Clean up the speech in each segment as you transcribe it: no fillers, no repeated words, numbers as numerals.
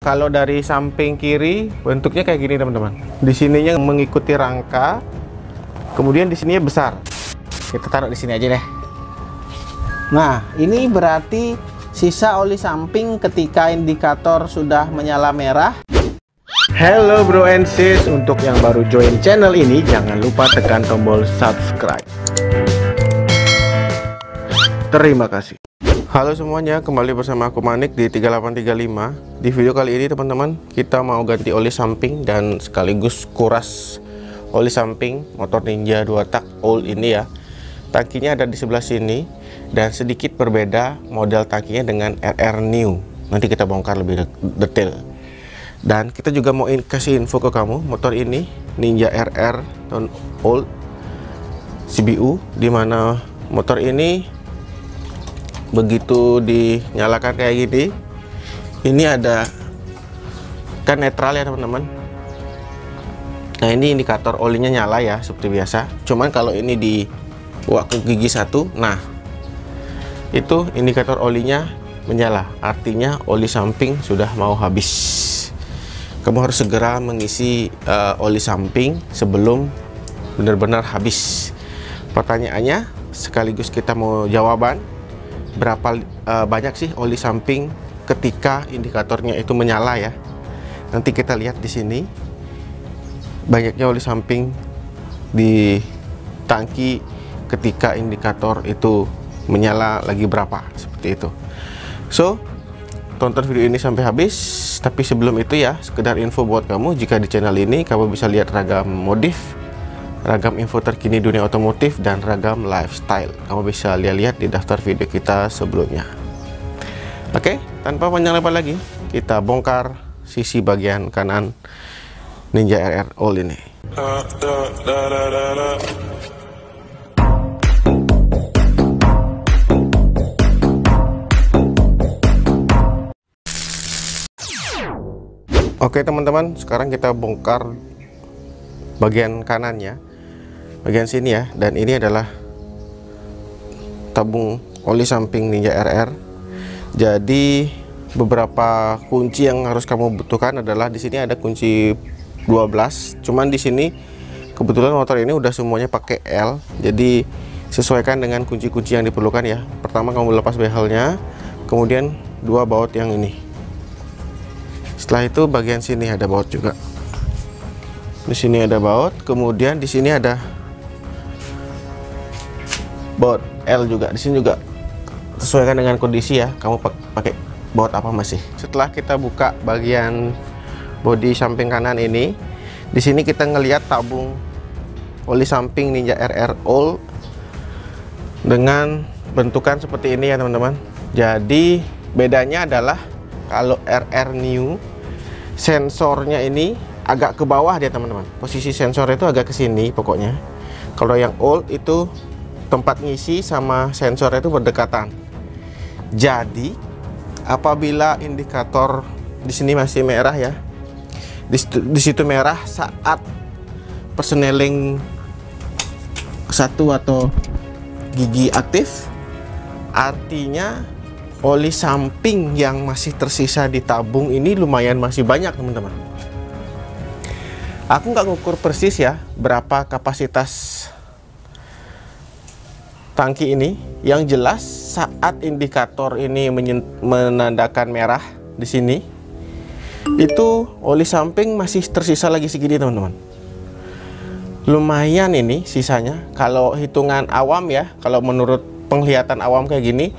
Kalau dari samping kiri bentuknya kayak gini teman-teman. Di sininya mengikuti rangka, kemudian di sininya besar. Kita taruh di sini aja deh. Nah, ini berarti sisa oli samping ketika indikator sudah menyala merah. Hello bro and sis, untuk yang baru join channel ini jangan lupa tekan tombol subscribe. Terima kasih. Halo semuanya, kembali bersama aku Manik di 3835. Di video kali ini teman-teman, kita mau ganti oli samping dan sekaligus kuras oli samping motor Ninja 2 tak old ini ya. Tangkinya ada di sebelah sini dan sedikit berbeda model tangkinya dengan RR New. Nanti kita bongkar lebih detail. Dan kita juga mau kasih info ke kamu, motor ini Ninja RR tahun old CBU, dimana motor ini begitu dinyalakan kayak gini, ini ada kan netral ya teman-teman. Nah ini indikator olinya nyala ya seperti biasa. Cuman kalau ini di ke gigi satu, nah itu indikator olinya menyala, artinya oli samping sudah mau habis. Kamu harus segera mengisi oli samping sebelum benar-benar habis. Pertanyaannya sekaligus kita mau jawaban, berapa banyak sih oli samping ketika indikatornya itu menyala ya. Nanti kita lihat di sini banyaknya oli samping di tangki ketika indikator itu menyala lagi berapa, seperti itu. So tonton video ini sampai habis. Tapi sebelum itu ya, sekedar info buat kamu, jika di channel ini kamu bisa lihat ragam modif, ragam info terkini dunia otomotif, dan ragam lifestyle. Kamu bisa lihat-lihat di daftar video kita sebelumnya. Oke, tanpa panjang lebar lagi, kita bongkar sisi bagian kanan Ninja RR Old ini. Oke teman-teman, sekarang kita bongkar bagian kanannya, bagian sini ya. Dan ini adalah tabung oli samping Ninja RR. Jadi beberapa kunci yang harus kamu butuhkan adalah di sini ada kunci 12. Cuman di sini kebetulan motor ini udah semuanya pakai L. Jadi sesuaikan dengan kunci-kunci yang diperlukan ya. Pertama kamu lepas behelnya, kemudian dua baut yang ini. Setelah itu bagian sini ada baut juga. Di sini ada baut, kemudian di sini ada baut L juga. Di sini juga sesuaikan dengan kondisi ya, kamu pakai baut apa masih. Setelah kita buka bagian bodi samping kanan ini, di sini kita ngelihat tabung oli samping Ninja RR Old dengan bentukan seperti ini ya teman-teman. Jadi bedanya adalah kalau RR New sensornya ini agak ke bawah dia teman-teman. Posisi sensor itu agak ke sini pokoknya. Kalau yang old itu tempat ngisi sama sensor itu berdekatan. Jadi apabila indikator di sini masih merah ya, di situ merah saat persneling satu atau gigi aktif, artinya oli samping yang masih tersisa di tabung ini lumayan masih banyak teman-teman. Aku nggak ngukur persis ya berapa kapasitas tangki ini. Yang jelas saat indikator ini menandakan merah di sini, itu oli samping masih tersisa lagi segini teman-teman. Lumayan ini sisanya. Kalau hitungan awam ya, kalau menurut penglihatan awam kayak gini,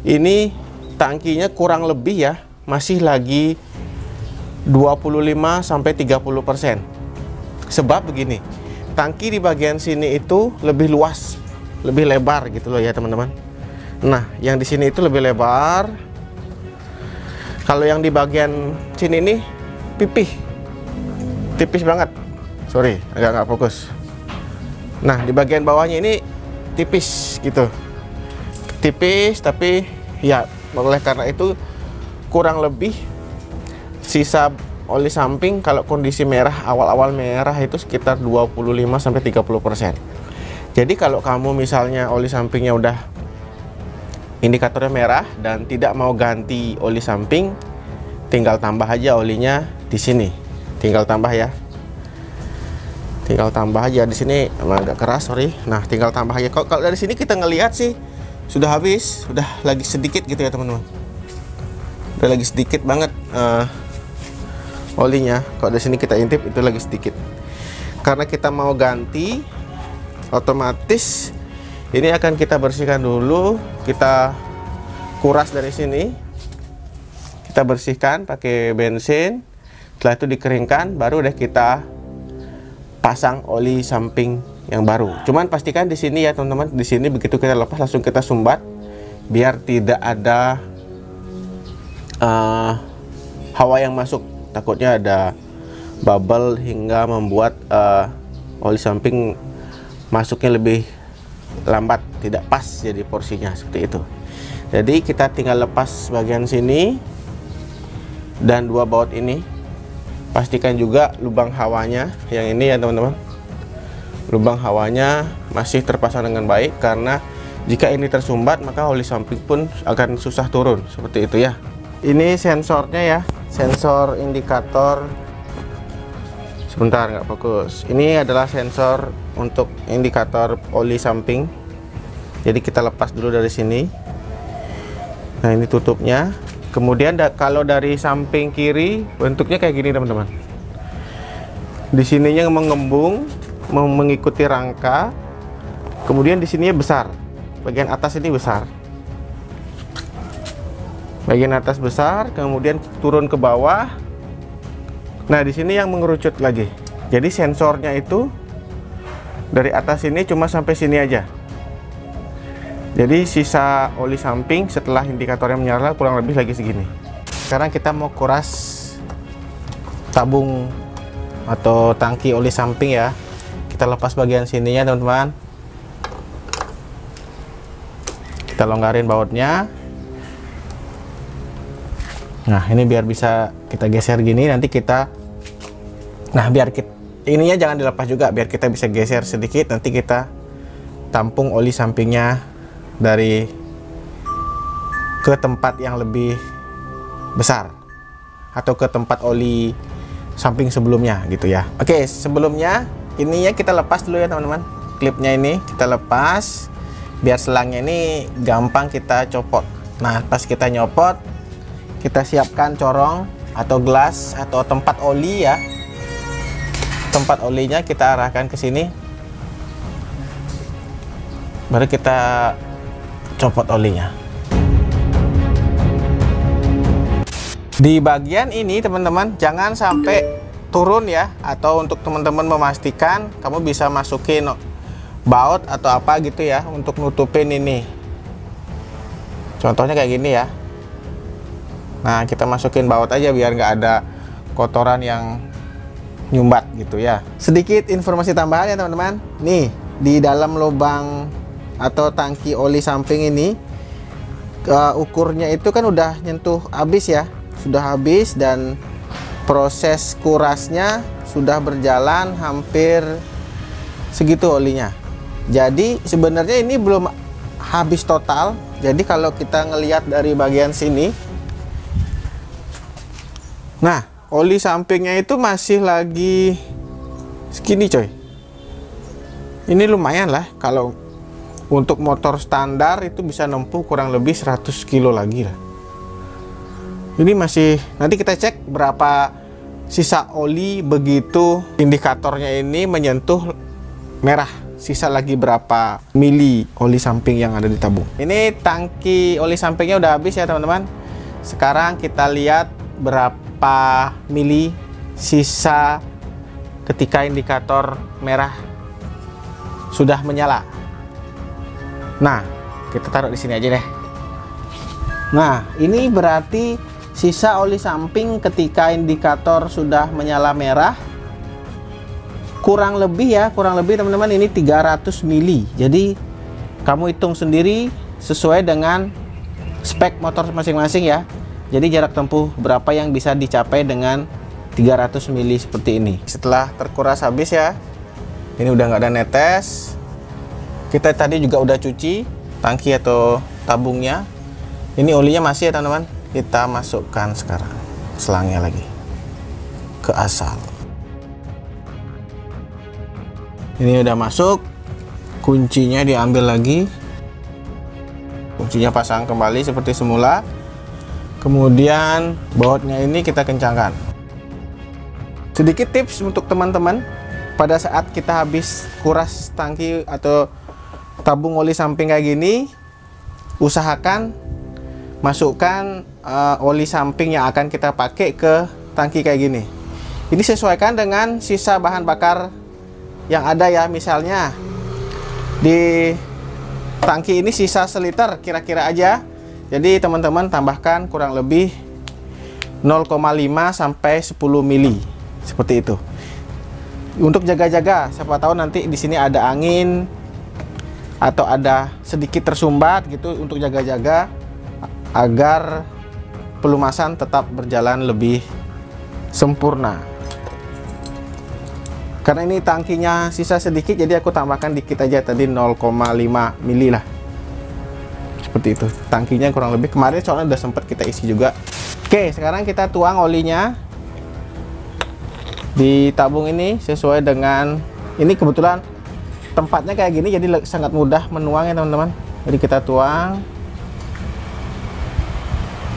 ini tangkinya kurang lebih ya masih lagi 25-30%. Sebab begini, tangki di bagian sini itu lebih luas, lebih lebar gitu loh ya teman-teman. Nah yang di sini itu lebih lebar. Kalau yang di bagian sini nih tipis banget. Sorry, agak nggak fokus. Nah di bagian bawahnya ini tipis gitu, tipis, tapi ya oleh karena itu kurang lebih sisa oli samping kalau kondisi merah, awal-awal merah itu sekitar 25-30%. Jadi kalau kamu misalnya oli sampingnya udah indikatornya merah dan tidak mau ganti oli samping, tinggal tambah aja olinya di sini. Tinggal tambah ya. Tinggal tambah aja di sini, agak keras, sorry. Nah, tinggal tambah aja. Kalau dari sini kita ngelihat sih sudah habis, sudah lagi sedikit gitu ya teman-teman. Udah lagi sedikit banget olinya. Kalau dari sini kita intip itu lagi sedikit. Karena kita mau ganti, otomatis ini akan kita bersihkan dulu. Kita kuras dari sini, kita bersihkan pakai bensin. Setelah itu dikeringkan, baru deh kita pasang oli samping yang baru. Cuman pastikan di sini ya teman-teman, di sini begitu kita lepas langsung kita sumbat biar tidak ada hawa yang masuk. Takutnya ada bubble hingga membuat oli samping masuknya lebih lambat, tidak pas jadi porsinya seperti itu. Jadi kita tinggal lepas bagian sini dan dua baut ini. Pastikan juga lubang hawanya yang ini ya teman-teman. Lubang hawanya masih terpasang dengan baik, karena jika ini tersumbat maka oli samping pun akan susah turun seperti itu ya. Ini sensornya ya, sensor indikator. Sebentar, nggak fokus. Ini adalah sensor untuk indikator oli samping. Jadi kita lepas dulu dari sini. Nah, ini tutupnya. Kemudian kalau dari samping kiri bentuknya kayak gini teman-teman. Di sininya mengembung, mengikuti rangka. Kemudian di sininya besar. Bagian atas ini besar. Bagian atas besar, kemudian turun ke bawah. Nah, di sini yang mengerucut lagi. Jadi sensornya itu dari atas ini cuma sampai sini aja. Jadi sisa oli samping setelah indikatornya menyala kurang lebih lagi segini. Sekarang kita mau kuras tabung atau tangki oli samping ya. Kita lepas bagian sininya teman-teman. Kita longgarin bautnya. Nah, ini biar bisa kita geser gini, nanti kita, nah biar kita, ininya jangan dilepas juga, biar kita bisa geser sedikit, nanti kita tampung oli sampingnya dari ke tempat yang lebih besar atau ke tempat oli samping sebelumnya gitu ya. Oke, sebelumnya ininya kita lepas dulu ya teman-teman. Klipnya ini kita lepas biar selangnya ini gampang kita copot. Nah, pas kita nyopot, kita siapkan corong atau gelas atau tempat oli ya. Tempat olinya kita arahkan ke sini. Baru kita copot olinya. Di bagian ini teman-teman jangan sampai turun ya, atau untuk teman-teman memastikan kamu bisa masukin baut atau apa gitu ya untuk nutupin ini. Contohnya kayak gini ya. Nah, kita masukin baut aja biar nggak ada kotoran yang nyumbat gitu ya. Sedikit informasi tambahan ya teman-teman. Nih, di dalam lubang atau tangki oli samping ini ukurnya itu kan udah nyentuh habis ya, sudah habis, dan proses kurasnya sudah berjalan hampir segitu olinya. Jadi sebenarnya ini belum habis total. Jadi kalau kita ngelihat dari bagian sini, nah oli sampingnya itu masih lagi segini coy. Ini lumayan lah, kalau untuk motor standar itu bisa nempuh kurang lebih 100 kilo lagi lah. Ini masih, nanti kita cek berapa sisa oli begitu indikatornya ini menyentuh merah. Sisa lagi berapa mili oli samping yang ada di tabung. Ini tangki oli sampingnya udah habis ya teman-teman. Sekarang kita lihat berapa mili sisa ketika indikator merah sudah menyala. Nah, kita taruh di sini aja deh. Nah, ini berarti sisa oli samping ketika indikator sudah menyala merah kurang lebih ya, kurang lebih teman-teman ini 300 mili. Jadi kamu hitung sendiri sesuai dengan spek motor masing-masing ya. Jadi jarak tempuh berapa yang bisa dicapai dengan 300 mili seperti ini. Setelah terkuras habis ya, ini udah nggak ada netes. Kita tadi juga udah cuci tangki atau tabungnya. Ini olinya masih ya teman-teman. Kita masukkan sekarang. selangnya lagi ke asal. Ini udah masuk, kuncinya diambil lagi, kuncinya pasang kembali seperti semula. Kemudian bautnya ini kita kencangkan. Sedikit tips untuk teman-teman, pada saat kita habis kuras tangki atau tabung oli samping kayak gini, usahakan masukkan oli samping yang akan kita pakai ke tangki kayak gini. Ini sesuaikan dengan sisa bahan bakar yang ada ya. Misalnya di tangki ini sisa seliter kira-kira aja, jadi teman-teman tambahkan kurang lebih 0,5 sampai 10 mili seperti itu. Untuk jaga-jaga, siapa tahu nanti di sini ada angin atau ada sedikit tersumbat gitu, untuk jaga-jaga agar pelumasan tetap berjalan lebih sempurna. Karena ini tangkinya sisa sedikit, jadi aku tambahkan dikit aja tadi, 0,5 mili lah. Seperti itu. Tangkinya kurang lebih, kemarin soalnya udah sempat kita isi juga. Oke, sekarang kita tuang olinya di tabung ini sesuai dengan, ini kebetulan tempatnya kayak gini jadi sangat mudah menuang ya teman-teman. Jadi kita tuang,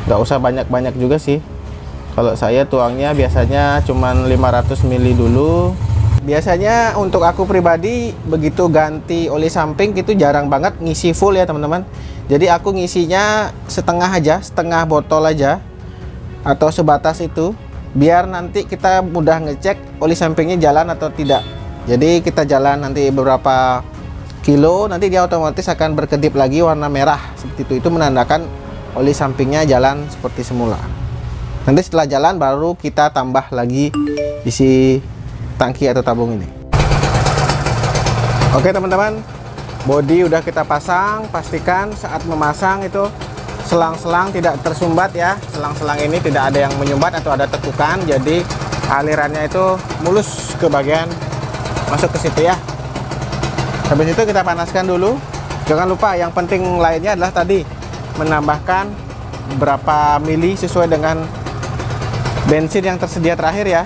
nggak usah banyak-banyak juga sih. Kalau saya tuangnya biasanya cuman 500 mili dulu. Biasanya untuk aku pribadi begitu ganti oli samping itu jarang banget ngisi full ya teman-teman. Jadi aku ngisinya setengah aja, setengah botol aja atau sebatas itu, biar nanti kita mudah ngecek oli sampingnya jalan atau tidak. Jadi kita jalan nanti beberapa kilo, nanti dia otomatis akan berkedip lagi warna merah seperti itu. Itu menandakan oli sampingnya jalan seperti semula. Nanti setelah jalan baru kita tambah lagi isi tangki atau tabung ini. Oke teman-teman, bodi udah kita pasang. Pastikan saat memasang itu selang-selang tidak tersumbat ya. Selang-selang ini tidak ada yang menyumbat atau ada tekukan, jadi alirannya itu mulus ke bagian masuk ke situ ya. Habis itu kita panaskan dulu. Jangan lupa yang penting lainnya adalah tadi menambahkan berapa mili sesuai dengan bensin yang tersedia terakhir ya.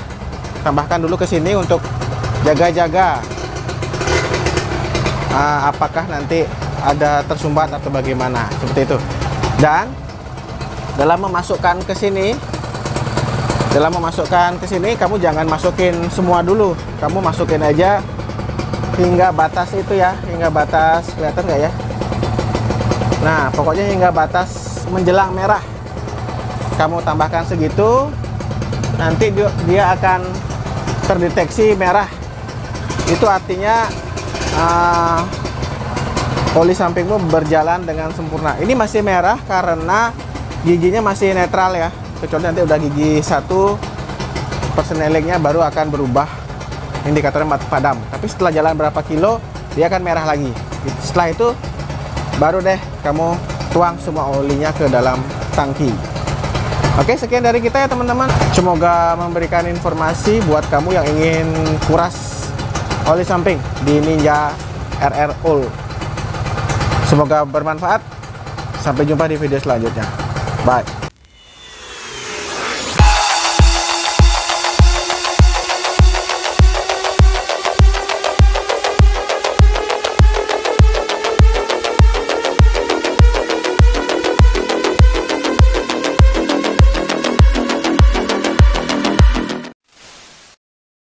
Tambahkan dulu ke sini untuk jaga-jaga apakah nanti ada tersumbat atau bagaimana, seperti itu. Dan dalam memasukkan ke sini, kamu jangan masukin semua dulu. Kamu masukin aja hingga batas itu ya, hingga batas, kelihatan nggak ya? Nah, pokoknya hingga batas menjelang merah. Kamu tambahkan segitu, nanti dia akan terdeteksi merah. Itu artinya oli sampingmu berjalan dengan sempurna. Ini masih merah karena giginya masih netral ya, kecuali nanti udah gigi 1 persnelingnya baru akan berubah indikatornya mati padam. Tapi setelah jalan berapa kilo dia akan merah lagi. Setelah itu baru deh kamu tuang semua olinya ke dalam tangki. Oke, sekian dari kita ya teman-teman. Semoga memberikan informasi buat kamu yang ingin kuras oli samping di Ninja RR All. Semoga bermanfaat. Sampai jumpa di video selanjutnya. Bye.